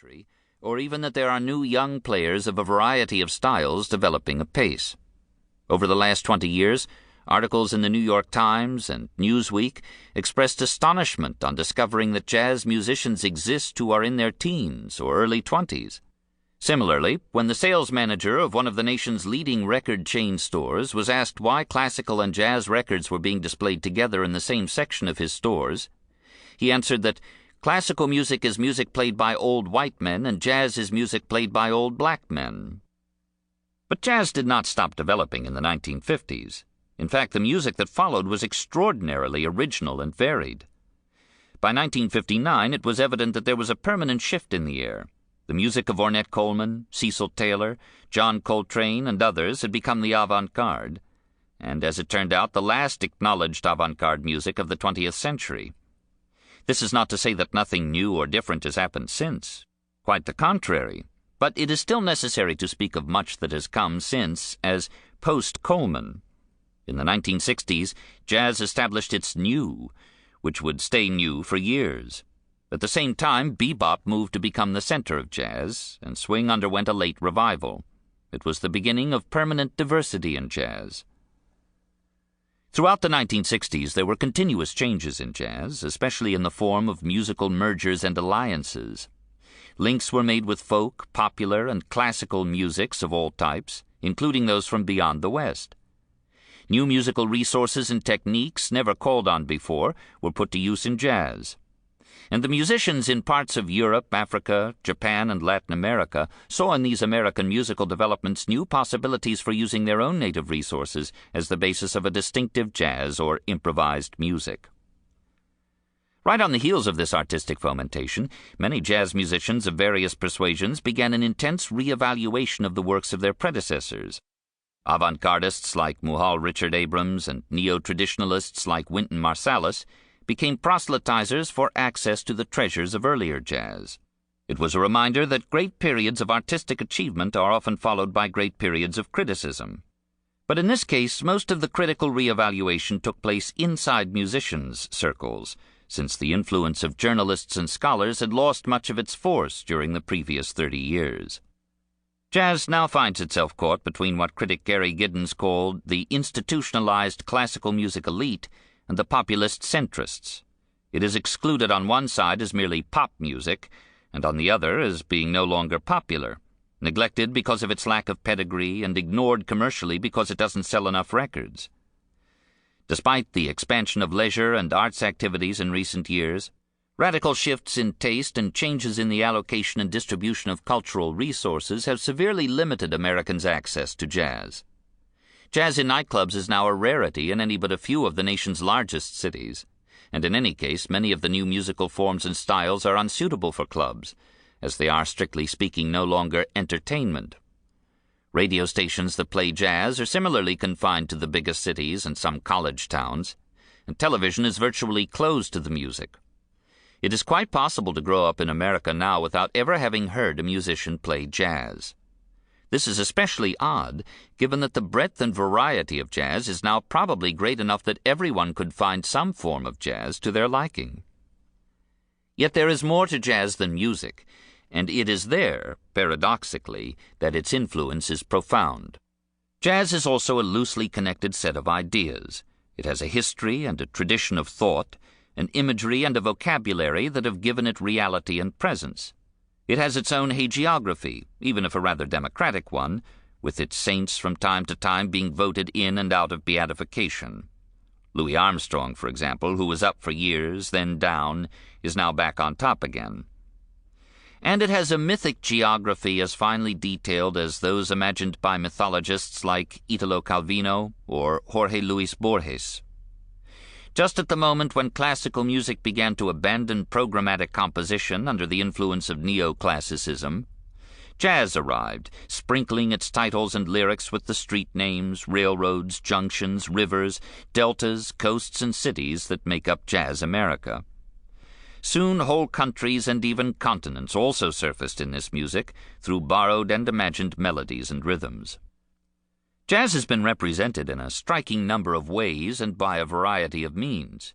century, or even that there are new young players of a variety of styles developing apace. Over the last 20 years, articles in the New York Times and Newsweek expressed astonishment on discovering that jazz musicians exist who are in their teens or early 20s. Similarly, when the sales manager of one of the nation's leading record chain stores was asked why classical and jazz records were being displayed together in the same section of his stores, he answered that classical music is music played by old white men and jazz is music played by old black men. But jazz did not stop developing in the 1950s. In fact, the music that followed was extraordinarily original and varied. By 1959, it was evident that there was a permanent shift in the air. The music of Ornette Coleman, Cecil Taylor, John Coltrane, and others had become the avant-garde, and as it turned out, the last acknowledged avant-garde music of the 20th century. This is not to say that nothing new or different has happened since. Quite the contrary. But it is still necessary to speak of much that has come since as post-Coleman. In the 1960s, jazz established its new, which would stay new for years. At the same time, bebop moved to become the center of jazz, and swing underwent a late revival. It was the beginning of permanent diversity in jazz. Throughout the 1960s, there were continuous changes in jazz, especially in the form of musical mergers and alliances. Links were made with folk, popular, and classical musics of all types, including those from beyond the West. New musical resources and techniques never called on before were put to use in jazz. And the musicians in parts of Europe, Africa, Japan, and Latin America saw in these American musical developments new possibilities for using their own native resources as the basis of a distinctive jazz or improvised music. Right on the heels of this artistic fomentation, many jazz musicians of various persuasions began an intense re-evaluation of the works of their predecessors. Avant-gardists like Muhal Richard Abrams and neo-traditionalists like Wynton Marsalis became proselytizers for access to the treasures of earlier jazz. It was a reminder that great periods of artistic achievement are often followed by great periods of criticism. But in this case, most of the critical re-evaluation took place inside musicians' circles, since the influence of journalists and scholars had lost much of its force during the previous 30 years. Jazz now finds itself caught between what critic Gary Giddens called the institutionalized classical music elite and the populist centrists. It is excluded on one side as merely pop music, and on the other as being no longer popular, neglected because of its lack of pedigree and ignored commercially because it doesn't sell enough records. Despite the expansion of leisure and arts activities in recent years, radical shifts in taste and changes in the allocation and distribution of cultural resources have severely limited Americans' access to jazz. Jazz in nightclubs is now a rarity in any but a few of the nation's largest cities, and in any case, many of the new musical forms and styles are unsuitable for clubs, as they are, strictly speaking, no longer entertainment. Radio stations that play jazz are similarly confined to the biggest cities and some college towns, and television is virtually closed to the music. It is quite possible to grow up in America now without ever having heard a musician play jazz. This is especially odd, given that the breadth and variety of jazz is now probably great enough that everyone could find some form of jazz to their liking. Yet there is more to jazz than music, and it is there, paradoxically, that its influence is profound. Jazz is also a loosely connected set of ideas. It has a history and a tradition of thought, an imagery and a vocabulary that have given it reality and presence. It has its own hagiography, even if a rather democratic one, with its saints from time to time being voted in and out of beatification. Louis Armstrong, for example, who was up for years, then down, is now back on top again. And it has a mythic geography as finely detailed as those imagined by mythologists like Italo Calvino or Jorge Luis Borges. Just at the moment when classical music began to abandon programmatic composition under the influence of neoclassicism, jazz arrived, sprinkling its titles and lyrics with the street names, railroads, junctions, rivers, deltas, coasts, and cities that make up Jazz America. Soon whole countries and even continents also surfaced in this music through borrowed and imagined melodies and rhythms. Jazz has been represented in a striking number of ways and by a variety of means.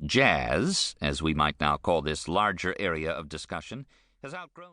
Jazz, as we might now call this larger area of discussion, has outgrown